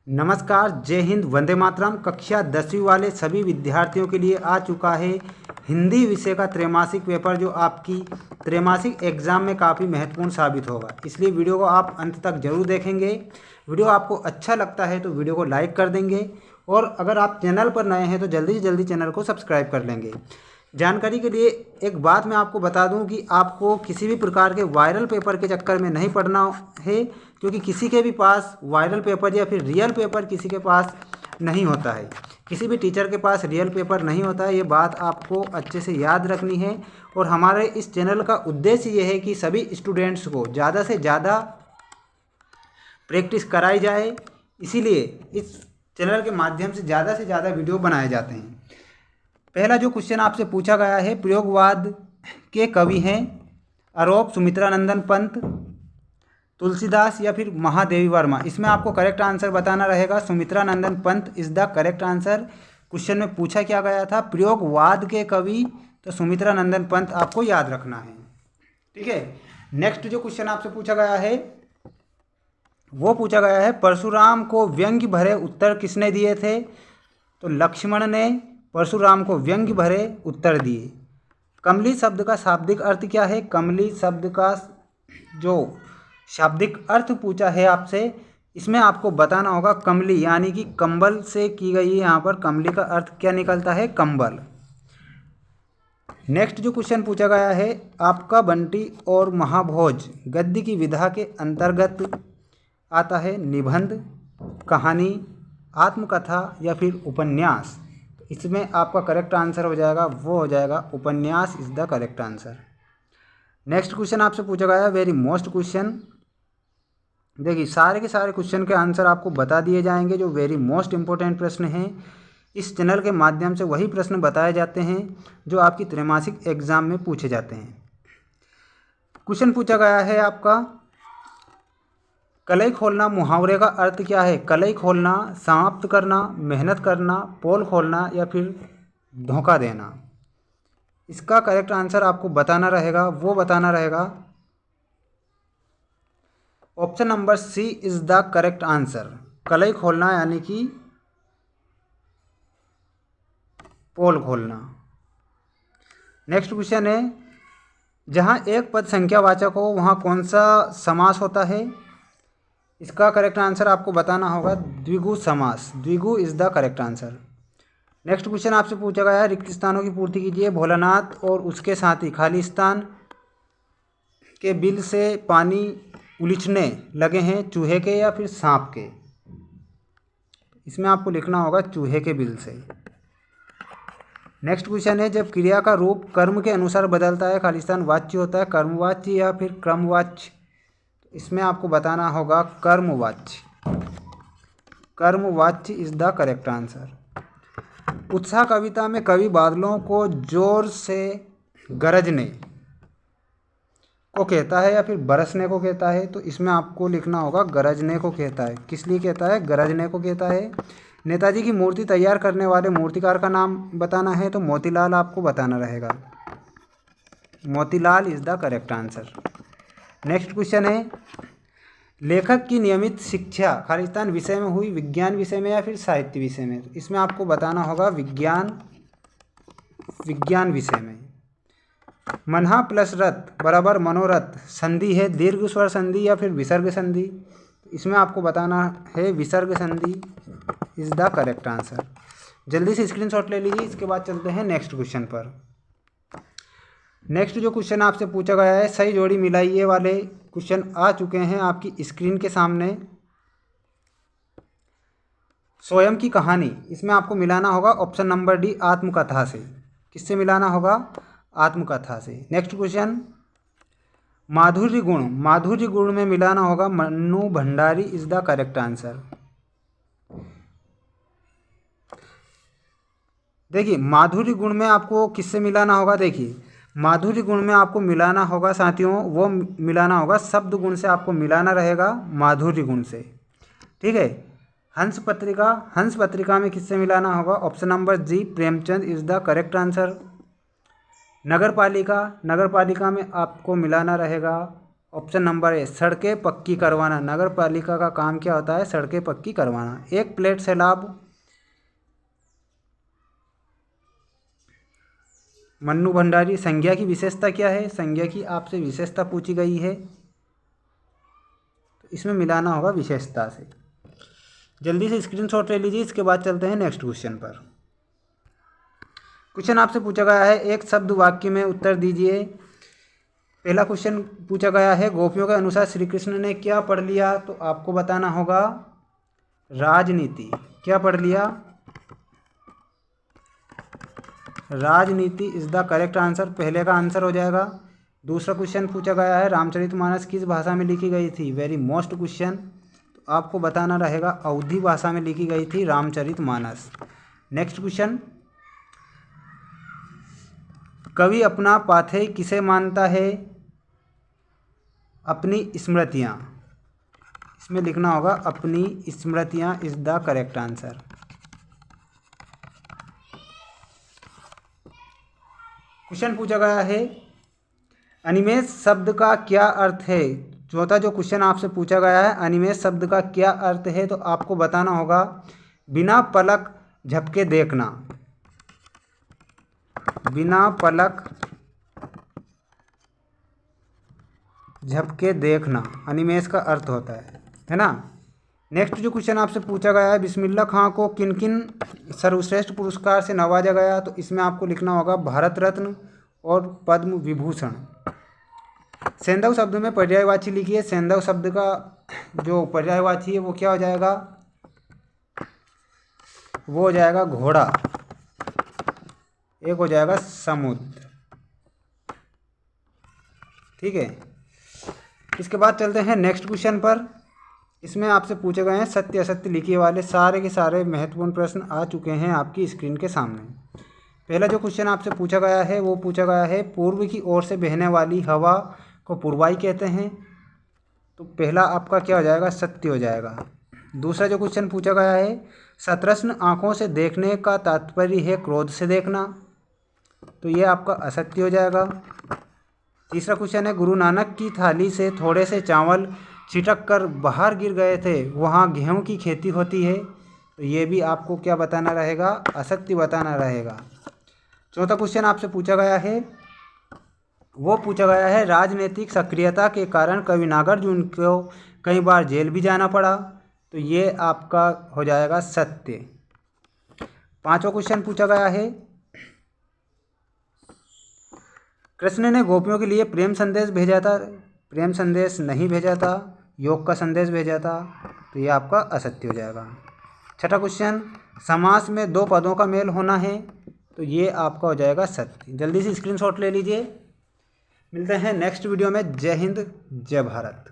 नमस्कार, जय हिंद, वंदे मातरम। कक्षा 10वीं वाले सभी विद्यार्थियों के लिए आ चुका है हिंदी विषय का त्रैमासिक पेपर, जो आपकी त्रैमासिक एग्जाम में काफ़ी महत्वपूर्ण साबित होगा। इसलिए वीडियो को आप अंत तक जरूर देखेंगे। वीडियो आपको अच्छा लगता है तो वीडियो को लाइक कर देंगे, और अगर आप चैनल पर नए हैं तो जल्दी से जल्दी चैनल को सब्सक्राइब कर लेंगे। जानकारी के लिए एक बात मैं आपको बता दूं कि आपको किसी भी प्रकार के वायरल पेपर के चक्कर में नहीं पड़ना है, क्योंकि किसी के भी पास वायरल पेपर या फिर रियल पेपर किसी के पास नहीं होता है। किसी भी टीचर के पास रियल पेपर नहीं होता है, ये बात आपको अच्छे से याद रखनी है। और हमारे इस चैनल का उद्देश्य ये है कि सभी स्टूडेंट्स को ज़्यादा से ज़्यादा प्रैक्टिस कराई जाए, इसीलिए इस चैनल के माध्यम से ज़्यादा वीडियो बनाए जाते हैं। पहला जो क्वेश्चन आपसे पूछा गया है, प्रयोगवाद के कवि हैं आरोप सुमित्रानंदन पंत, तुलसीदास या फिर महादेवी वर्मा। इसमें आपको करेक्ट आंसर बताना रहेगा। Sumitranandan Pant is the correct answer. Question में पूछा क्या गया था, प्रयोगवाद के कवि, तो सुमित्रानंदन पंत आपको याद रखना है। ठीक है। नेक्स्ट जो क्वेश्चन आपसे पूछा गया है वो पूछा गया है, परशुराम को व्यंग्य भरे उत्तर किसने दिए थे? तो लक्ष्मण ने परशुराम को व्यंग्य भरे उत्तर दिए। कमली शब्द का शाब्दिक अर्थ क्या है? कमली शब्द का जो शाब्दिक अर्थ पूछा है आपसे, इसमें आपको बताना होगा कमली यानी कि कंबल से की गई है। यहाँ पर कमली का अर्थ क्या निकलता है? कंबल। नेक्स्ट जो क्वेश्चन पूछा गया है, आपका बंटी और महाभोज गद्य की विधा के अंतर्गत आता है? निबंध, कहानी, आत्मकथा या फिर उपन्यास। इसमें आपका करेक्ट आंसर हो जाएगा, वो हो जाएगा उपन्यास is the correct answer. Next question आपसे पूछा गया है, वेरी मोस्ट क्वेश्चन। देखिए, सारे के सारे क्वेश्चन के आंसर आपको बता दिए जाएंगे। जो वेरी मोस्ट इंपॉर्टेंट प्रश्न हैं, इस चैनल के माध्यम से वही प्रश्न बताए जाते हैं जो आपकी त्रैमासिक एग्जाम में पूछे जाते हैं। क्वेश्चन पूछा गया है आपका, कलई खोलना मुहावरे का अर्थ क्या है? कलई खोलना, समाप्त करना, मेहनत करना, पोल खोलना या फिर धोखा देना। इसका करेक्ट आंसर आपको बताना रहेगा, वो बताना रहेगा option number C is the correct answer. कलई खोलना यानी कि पोल खोलना। नेक्स्ट क्वेश्चन है, जहाँ एक पद संख्यावाचक हो वहाँ कौन सा समास होता है? इसका करेक्ट आंसर आपको बताना होगा द्विगु समास। द्विगु is the correct answer. Next question आपसे पूछा गया है, रिक्त स्थानों की पूर्ति कीजिए। भोलानाथ और उसके साथी खाली स्थान के बिल से पानी उलीचने लगे हैं, चूहे के या फिर सांप के? इसमें आपको लिखना होगा चूहे के बिल से। नेक्स्ट क्वेश्चन है, जब क्रिया का रूप कर्म के अनुसार बदलता है, खालिस्तान वाच्य होता है, कर्मवाच्य या फिर क्रमवाच्य? इसमें आपको बताना होगा कर्मवाच्य। कर्मवाच्य इज़ द करेक्ट आंसर। उत्साह कविता में कवि बादलों को जोर से गरजने को कहता है या फिर बरसने को कहता है? तो इसमें आपको लिखना होगा गरजने को कहता है। किस लिए कहता है? गरजने को कहता है। नेताजी की मूर्ति तैयार करने वाले मूर्तिकार का नाम बताना है, तो मोतीलाल आपको बताना रहेगा। Motilal is the correct answer. Next question है, लेखक की नियमित शिक्षा खालिस्तान विषय में हुई, विज्ञान विषय में या फिर साहित्य विषय में? तो इसमें आपको बताना होगा विज्ञान विषय में। मनहा प्लस रथ बराबर मनोरथ संधि है, दीर्घ स्वर संधि या फिर विसर्ग संधि? इसमें आपको बताना है विसर्ग संधि इज़ द करेक्ट आंसर। जल्दी से स्क्रीनशॉट ले लीजिए। इसके बाद चलते हैं नेक्स्ट क्वेश्चन पर। नेक्स्ट जो क्वेश्चन आपसे पूछा गया है, सही जोड़ी मिलाइए वाले क्वेश्चन आ चुके हैं आपकी स्क्रीन के सामने। स्वयं की कहानी, इसमें आपको मिलाना होगा ऑप्शन नंबर डी, आत्मकथा से। किससे मिलाना होगा? आत्मकथा से। नेक्स्ट क्वेश्चन, माधुर्य गुण, माधुर्य गुण में मिलाना होगा Mannu Bhandari is the correct answer. देखिए, माधुर्य गुण में आपको किससे मिलाना होगा? देखिए, माधुर्य गुण में आपको मिलाना होगा साथियों, वो मिलाना होगा शब्द गुण से, आपको मिलाना रहेगा माधुर्य गुण से। ठीक है। हंस पत्रिका, हंस पत्रिका में किससे मिलाना होगा? Option number G, Premchand is the correct answer. नगर पालिका, नगर पालिका में आपको मिलाना रहेगा ऑप्शन नंबर ए सड़कें पक्की करवाना। नगर पालिका का काम क्या होता है? सड़कें पक्की करवाना। एक प्लेट सैलाब। मन्नू भंडारी। संज्ञा की विशेषता क्या है? संज्ञा की आपसे विशेषता पूछी गई है, तो इसमें मिलाना होगा विशेषता से। जल्दी से स्क्रीनशॉट ले लीजिए। इसके बाद चलते हैं नेक्स्ट क्वेश्चन पर। क्वेश्चन आपसे पूछा गया है, एक शब्द वाक्य में उत्तर दीजिए। पहला क्वेश्चन पूछा गया है, गोपियों के अनुसार श्री कृष्ण ने क्या पढ़ लिया? तो आपको बताना होगा राजनीति। क्या पढ़ लिया? राजनीति इज द करेक्ट आंसर। पहले का आंसर हो जाएगा। दूसरा क्वेश्चन पूछा गया है, रामचरितमानस किस भाषा में लिखी गई थी? Very most question. तो आपको बताना रहेगा अवधी भाषा में लिखी गई थी रामचरितमानस। नेक्स्ट क्वेश्चन, कवि अपना पाथेय किसे मानता है? अपनी स्मृतियाँ। इसमें लिखना होगा अपनी स्मृतियाँ is the correct answer. Question पूछा गया है, अनिमेष शब्द का क्या अर्थ है? चौथा जो क्वेश्चन आपसे पूछा गया है, अनिमेष शब्द का क्या अर्थ है? तो आपको बताना होगा बिना पलक झपके देखना। बिना पलक झपके देखना अनिमेष का अर्थ होता है ना। नेक्स्ट जो क्वेश्चन आपसे पूछा गया है, बिस्मिल्लाह खां को किन किन सर्वश्रेष्ठ पुरस्कार से नवाजा गया? तो इसमें आपको लिखना होगा भारत रत्न और पद्म विभूषण। सेंधव शब्द में पर्यायवाची लिखिए। सेंधव शब्द का जो पर्यायवाची है वो क्या हो जाएगा? वो हो जाएगा घोड़ा। एक हो जाएगा समुद्र। ठीक है, इसके बाद चलते हैं नेक्स्ट क्वेश्चन पर। इसमें आपसे पूछे गए हैं सत्य असत्य लिखिए वाले सारे के सारे महत्वपूर्ण प्रश्न आ चुके हैं आपकी स्क्रीन के सामने। पहला जो क्वेश्चन आपसे पूछा गया है वो पूछा गया है, पूर्व की ओर से बहने वाली हवा को पूर्वाई कहते हैं। तो पहला आपका क्या हो जाएगा? सत्य हो जाएगा। दूसरा जो क्वेश्चन पूछा गया है, सतृष्ण आँखों से देखने का तात्पर्य है क्रोध से देखना। तो ये आपका असत्य हो जाएगा। तीसरा क्वेश्चन है, गुरु नानक की थाली से थोड़े से चावल छिटक कर बाहर गिर गए थे, वहाँ गेहूं की खेती होती है। तो ये भी आपको क्या बताना रहेगा? असत्य बताना रहेगा। चौथा क्वेश्चन आपसे पूछा गया है, वो पूछा गया है, राजनीतिक सक्रियता के कारण कवि नागार्जुन को कई बार जेल भी जाना पड़ा। तो ये आपका हो जाएगा सत्य। पांचवा क्वेश्चन पूछा गया है, कृष्ण ने गोपियों के लिए प्रेम संदेश भेजा था। प्रेम संदेश नहीं भेजा था, योग का संदेश भेजा था। तो ये आपका असत्य हो जाएगा। छठा क्वेश्चन, समास में दो पदों का मेल होना है। तो ये आपका हो जाएगा सत्य। जल्दी से स्क्रीनशॉट ले लीजिए। मिलते हैं नेक्स्ट वीडियो में। जय हिंद, जय भारत।